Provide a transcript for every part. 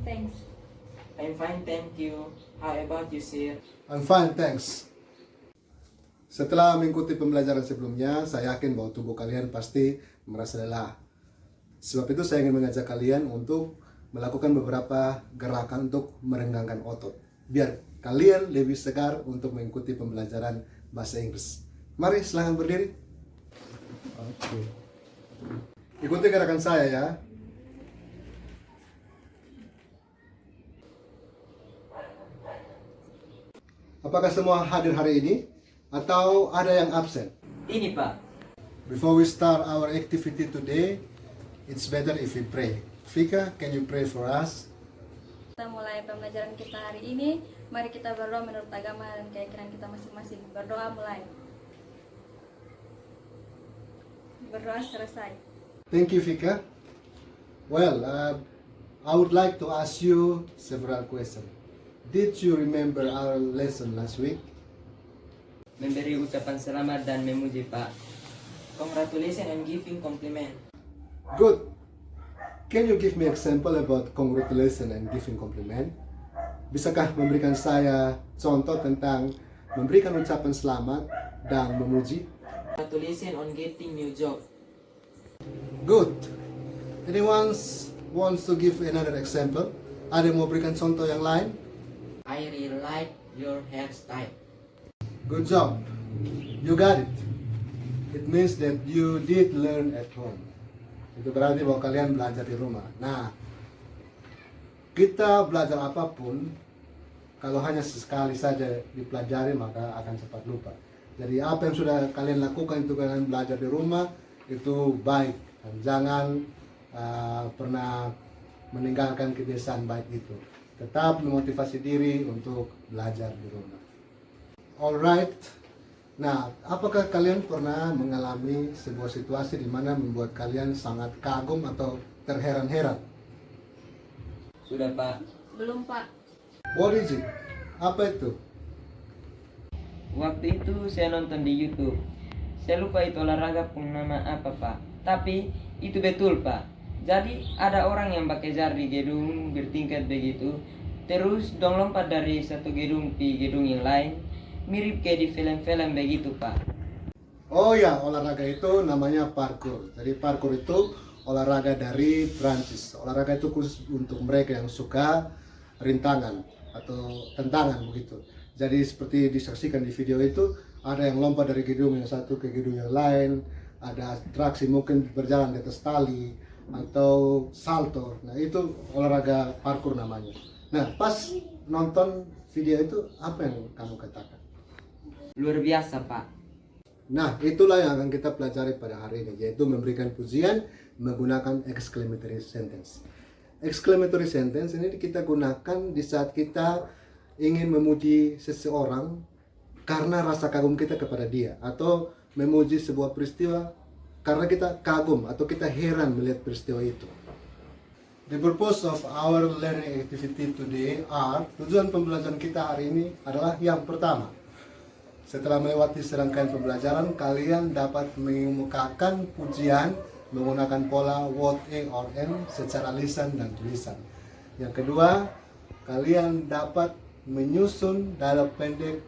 thanks. I'm fine, thank you. How about you, sir? I'm fine, thanks. Setelah mengikuti pembelajaran sebelumnya, saya yakin bahwa tubuh kalian pasti merasa lelah. Sebab itu saya ingin mengajak kalian untuk melakukan beberapa gerakan untuk merenggangkan otot, biar kalian lebih segar untuk mengikuti pembelajaran bahasa Inggris. Mari, silahkan berdiri. Oke. Ikuti gerakan saya ya. Apakah semua hadir hari ini? Atau ada yang absen? Ini, Pak. Before we start our activity today, it's better if we pray. Vika, can you pray for us? Kita mulai pembelajaran kita hari ini. Mari kita berdoa menurut agama dan keyakinan kita masing-masing. Berdoa mulai. Berdoa selesai. Thank you, Vika. Well, I would like to ask you several questions. Did you remember our lesson last week? Memberi ucapan selamat dan memuji, Pak. Congratulations and giving compliment. Good. Can you give me example about congratulations and giving compliment? Bisakah memberikan saya contoh tentang memberikan ucapan selamat dan memuji? Congratulations on getting new job. Good. Anyone wants to give another example? Ada yang mau berikan contoh yang lain? I really like your hairstyle. Good job. You got it. It means that you did learn at home. Itu berarti bahwa kalian belajar di rumah. Nah, kita belajar apapun, kalau hanya sesekali saja dipelajari maka akan cepat lupa. Jadi apa yang sudah kalian lakukan itu kalian belajar di rumah, itu baik. Dan jangan pernah meninggalkan kebiasaan baik itu. Tetap memotivasi diri untuk belajar di rumah. Alright. Nah, apakah kalian pernah mengalami sebuah situasi di mana membuat kalian sangat kagum atau terheran-heran? Sudah, Pak. Belum, Pak. What is it? Apa itu? Waktu itu saya nonton di YouTube. Saya lupa itu olahraga pun nama apa, Pak. Tapi itu betul, Pak. Jadi ada orang yang pakai jar di gedung bertingkat begitu. Terus dong lompat dari satu gedung ke gedung yang lain. Mirip kayak di film-film begitu, Pak. Oh ya, olahraga itu namanya parkour. Jadi parkour itu olahraga dari Prancis. Olahraga itu khusus untuk mereka yang suka rintangan atau tentangan begitu. Jadi seperti disaksikan di video itu, ada yang lompat dari gedung yang satu ke gedung yang lain, ada atraksi mungkin berjalan di atas tali atau salto. Nah, itu olahraga parkour namanya. Nah, pas nonton video itu apa yang kamu katakan? Luar biasa, Pak. Nah, itulah yang akan kita pelajari pada hari ini, yaitu memberikan pujian menggunakan exclamatory sentence. Exclamatory sentence ini kita gunakan di saat kita ingin memuji seseorang karena rasa kagum kita kepada dia, atau memuji sebuah peristiwa karena kita kagum atau kita heran melihat peristiwa itu. The purpose of our learning activity today are, tujuan pembelajaran kita hari ini adalah yang pertama. Setelah melewati serangkaian pembelajaran, kalian dapat mengemukakan pujian menggunakan pola what, a, or n secara lisan dan tulisan. Yang kedua, kalian dapat menyusun dialog pendek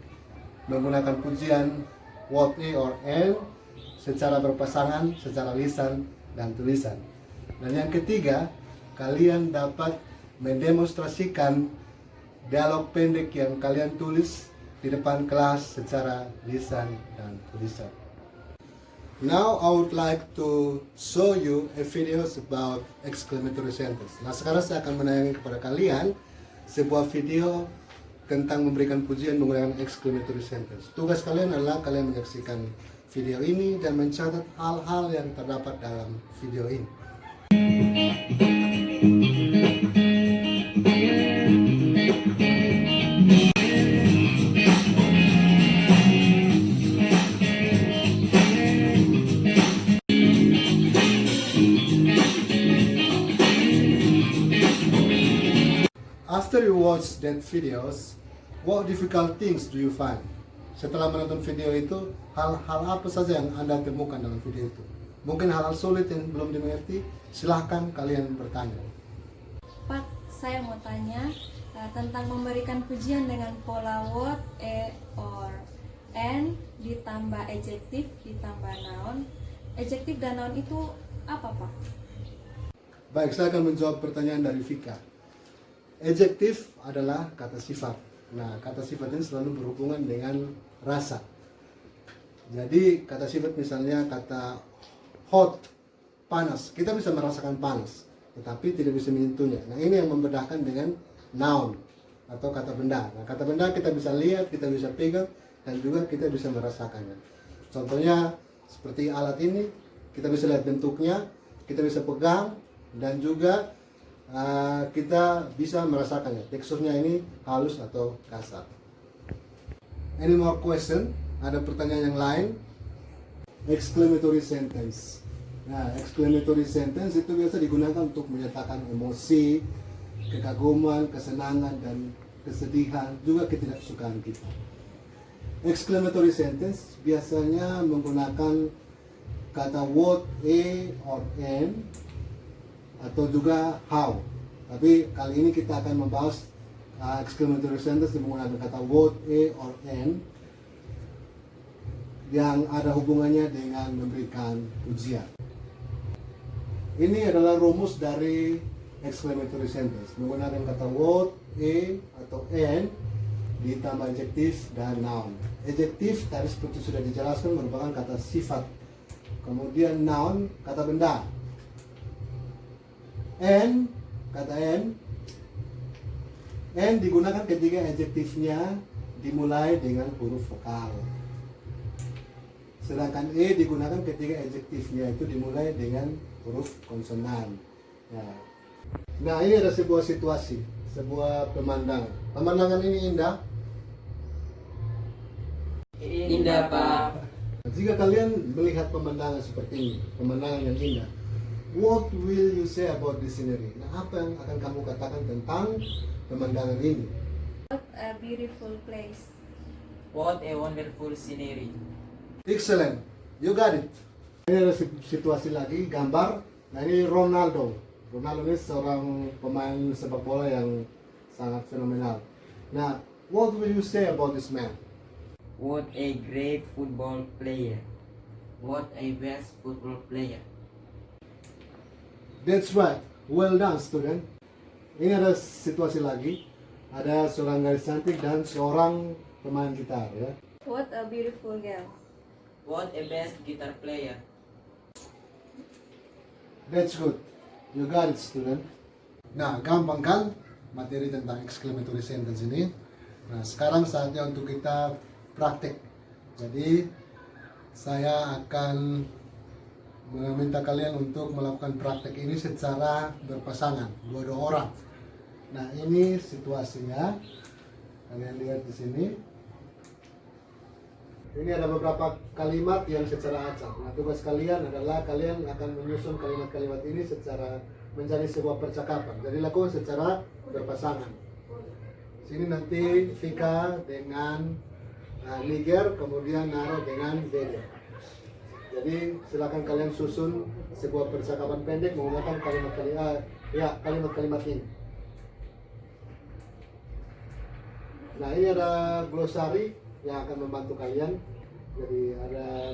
menggunakan pujian what, a, or n secara berpasangan, secara lisan dan tulisan. Dan yang ketiga, kalian dapat mendemonstrasikan dialog pendek yang kalian tulis di depan kelas secara lisan dan tulisan. Now I would like to show you a video about exclamatory sentence. Nah, sekarang saya akan menayangkan kepada kalian sebuah video tentang memberikan pujian menggunakan exclamatory sentence. Tugas kalian adalah kalian menyaksikan video ini dan mencatat hal-hal yang terdapat dalam video ini. After you watch that videos, what difficult things do you find? Setelah menonton video itu, hal-hal apa saja yang Anda temukan dalam video itu? Mungkin hal-hal sulit yang belum dimengerti, silahkan kalian bertanya. Pak, saya mau tanya tentang memberikan pujian dengan pola what, or, and ditambah adjektif, ditambah noun. Adjektif dan noun itu apa, Pak? Baik, saya akan menjawab pertanyaan dari Vika. Adjektif adalah kata sifat. Nah, kata sifat ini selalu berhubungan dengan rasa. Jadi, kata sifat misalnya kata hot, panas. Kita bisa merasakan panas, tetapi tidak bisa menyentuhnya. Nah, ini yang membedakan dengan noun atau kata benda. Nah, kata benda kita bisa lihat, kita bisa pegang, dan juga kita bisa merasakannya. Contohnya, seperti alat ini, kita bisa lihat bentuknya, kita bisa pegang, dan juga kita bisa merasakannya. Teksturnya ini halus atau kasar. Any more question? Ada pertanyaan yang lain? Exclamatory sentence. Nah, exclamatory sentence itu biasa digunakan untuk menyatakan emosi, kekaguman, kesenangan, dan kesedihan, juga ketidaksukaan kita. Exclamatory sentence biasanya menggunakan kata what, or, and, atau juga how. Tapi kali ini kita akan membahas exclamatory sentence yang menggunakan kata what, or, and, yang ada hubungannya dengan memberikan pujian. Ini adalah rumus dari exclamatory sentence, menggunakan kata what, atau and, ditambah adjektif dan noun. Adjektif tadi seperti sudah dijelaskan merupakan kata sifat. Kemudian noun, kata benda. And, kata and digunakan ketika adjektifnya dimulai dengan huruf vokal. Sedangkan digunakan ketika adjektifnya itu dimulai dengan huruf konsonan. Nah, ini ada sebuah situasi, sebuah pemandangan. Pemandangan ini indah. Indah, Pak. Jika kalian melihat pemandangan seperti ini, pemandangan yang indah, what will you say about the scenery? Nah, apa yang akan kamu katakan tentang pemandangan ini? What a beautiful place. What a wonderful scenery. Excellent, you got it. Ini ada situasi lagi, gambar. Nah, ini Ronaldo. Ronaldo ini seorang pemain sepak bola yang sangat fenomenal. Nah, what will you say about this man? What a great football player. What a best football player. That's right, well done student. Ini ada situasi lagi. Ada seorang gadis cantik dan seorang pemain gitar ya. What a beautiful girl. What a best guitar player. That's good. You got it, student. Nah, gampang kan materi tentang exclamatory sentence ini. Nah, sekarang saatnya untuk kita praktek. Jadi, saya akan meminta kalian untuk melakukan praktek ini secara berpasangan, dua-dua orang. Nah, ini situasinya. Kalian lihat di sini. Ini ada beberapa kalimat yang secara acak. Nah, tugas kalian adalah kalian akan menyusun kalimat-kalimat ini secara menjadi sebuah percakapan. Jadi lakukan secara berpasangan. Sini nanti Vika dengan Niger, kemudian Naro dengan Dede. Jadi silakan kalian susun sebuah percakapan pendek menggunakan kalimat-kalimat ini. Nah, ini ada glosari yang akan membantu kalian. Jadi ada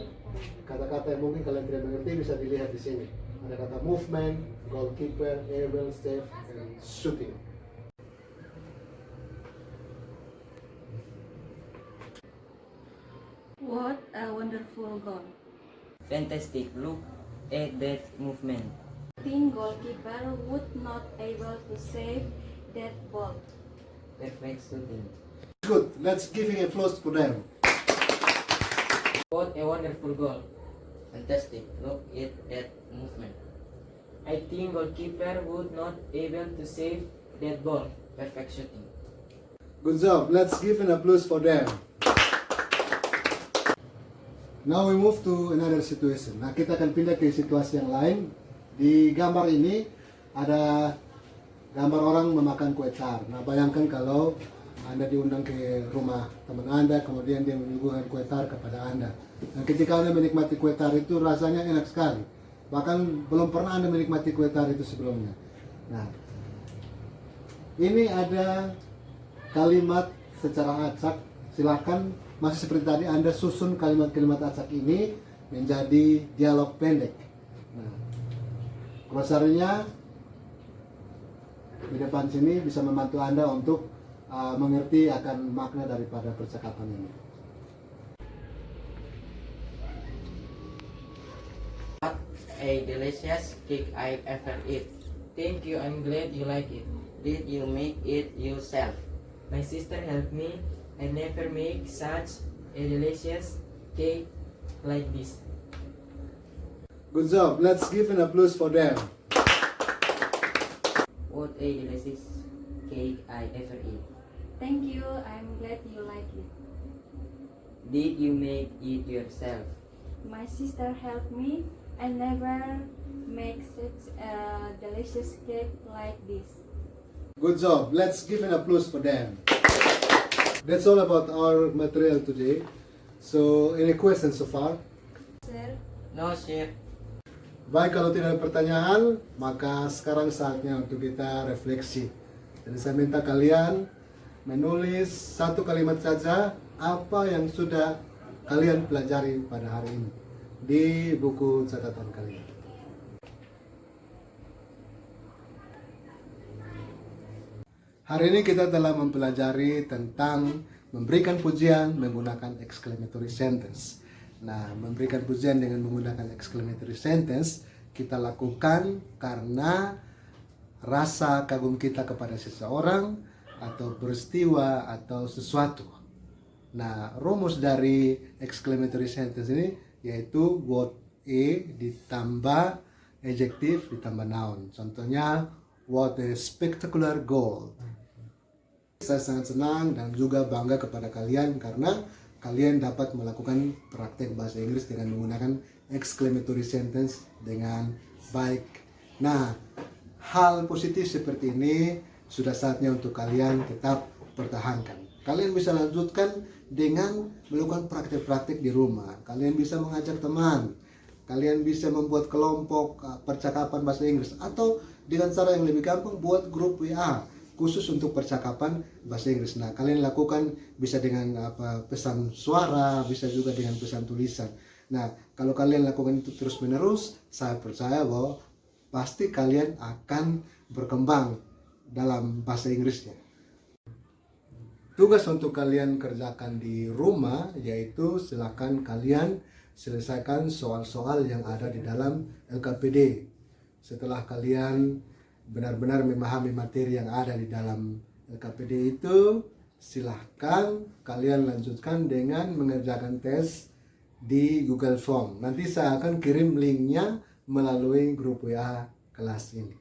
kata-kata yang mungkin kalian tidak mengerti bisa dilihat di sini. Ada kata movement, goalkeeper, able, save, and shooting. What a wonderful goal. Fantastic. Look at that movement. Think goalkeeper would not able to save that ball. Perfect shooting. Good. Let's give him applause for them. What a wonderful goal. Fantastic. Look at that movement. I think goalkeeper would not able to save that ball. Perfect shooting. Good job. Let's give an applause for them. Now we move to another situation. Nah, kita akan pindah ke situasi yang lain. Di gambar ini ada gambar orang memakan kue tar. Nah, bayangkan kalau Anda diundang ke rumah teman Anda, kemudian dia menyuguhkan kue tar kepada Anda. Dan ketika Anda menikmati kue tar itu rasanya enak sekali. Bahkan belum pernah Anda menikmati kue tar itu sebelumnya. Nah, Ini ada kalimat secara acak. Silakan masih seperti tadi Anda susun kalimat-kalimat acak ini menjadi dialog pendek. Nah, glosarinya di depan sini bisa membantu Anda untuk mengerti akan makna daripada percakapan ini. What a delicious cake I've ever eat. Thank you, I'm glad you like it. Did you make it yourself? My sister helped me. I never make such a delicious cake like this. Good job. Let's give an applause for them. What a delicious cake I ever eat. Thank you, I'm glad you like it. Did you make it yourself? My sister helped me. I never make such a delicious cake like this. Good job. Let's give an applause for them. That's all about our material today. So, any questions so far? Sir, No, sir. Baik, kalau tidak ada pertanyaan, maka sekarang saatnya untuk kita refleksi. Jadi saya minta kalian menulis satu kalimat saja apa yang sudah kalian pelajari pada hari ini di buku catatan kalian. Hari ini kita telah mempelajari tentang memberikan pujian menggunakan exclamatory sentence. Nah, memberikan pujian dengan menggunakan exclamatory sentence kita lakukan karena rasa kagum kita kepada seseorang atau peristiwa atau sesuatu. Nah, rumus dari exclamatory sentence ini yaitu what a ditambah adjective ditambah noun. Contohnya, what a spectacular goal. Saya sangat senang dan juga bangga kepada kalian karena kalian dapat melakukan praktek bahasa Inggris dengan menggunakan exclamatory sentence dengan baik. Nah, hal positif seperti ini sudah saatnya untuk kalian tetap pertahankan. Kalian bisa lanjutkan dengan melakukan praktek-praktek di rumah. Kalian bisa mengajak teman. Kalian bisa membuat kelompok percakapan bahasa Inggris. Atau dengan cara yang lebih gampang, buat grup WA khusus untuk percakapan bahasa Inggris. Nah, kalian lakukan bisa dengan pesan suara, bisa juga dengan pesan tulisan. Nah, kalau kalian lakukan itu terus-menerus, saya percaya bahwa pasti kalian akan berkembang dalam bahasa Inggrisnya. Tugas untuk kalian kerjakan di rumah yaitu silakan kalian selesaikan soal-soal yang ada di dalam LKPD. Setelah kalian benar-benar memahami materi yang ada di dalam LKPD itu, silahkan kalian lanjutkan dengan mengerjakan tes di Google Form. Nanti saya akan kirim linknya melalui grup WA kelas ini.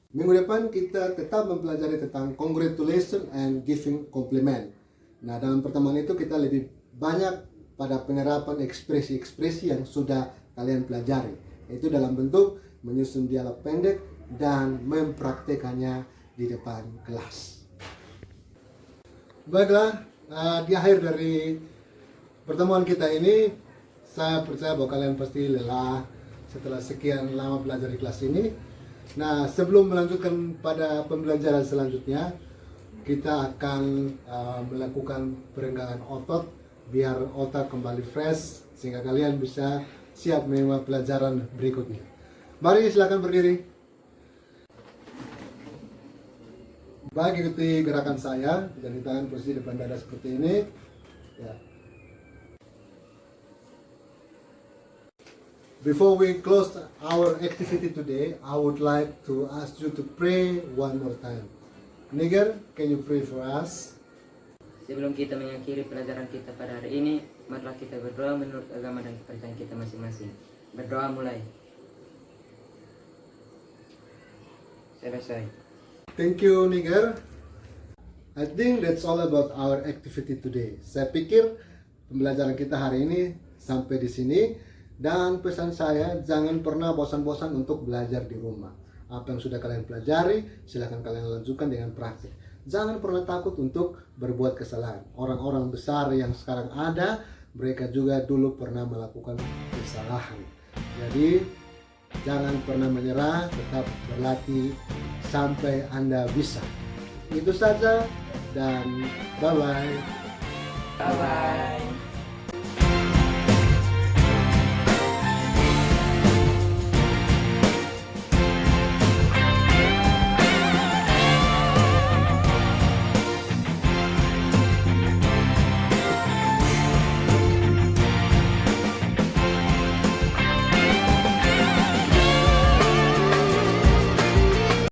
Minggu depan kita tetap mempelajari tentang congratulation and giving compliment. Nah, dalam pertemuan itu kita lebih banyak pada penerapan ekspresi-ekspresi yang sudah kalian pelajari, yaitu dalam bentuk menyusun dialog pendek dan mempraktekannya di depan kelas. Baiklah, di akhir dari pertemuan kita ini, saya percaya bahwa kalian pasti lelah setelah sekian lama belajar di kelas ini. Nah, sebelum melanjutkan pada pembelajaran selanjutnya, kita akan melakukan perenggangan otot biar otak kembali fresh sehingga kalian bisa siap menerima pelajaran berikutnya. Mari silakan berdiri. Baik, ikuti gerakan saya. Jadi tangan posisi depan dada seperti ini. Ya. Before we close our activity today, I would like to ask you to pray one more time. Niger, can you pray for us? Sebelum kita mengakhiri pelajaran kita pada hari ini, marilah kita berdoa menurut agama dan kepercayaan kita masing-masing. Berdoa mulai. Selesai. Thank you, Niger. I think that's all about our activity today. Saya pikir pembelajaran kita hari ini sampai di sini. Dan pesan saya, jangan pernah bosan-bosan untuk belajar di rumah. Apa yang sudah kalian pelajari, silakan kalian lanjutkan dengan praktik. Jangan pernah takut untuk berbuat kesalahan. Orang-orang besar yang sekarang ada, mereka juga dulu pernah melakukan kesalahan. Jadi, jangan pernah menyerah, tetap berlatih sampai Anda bisa. itu saja dan bye-bye. Bye bye.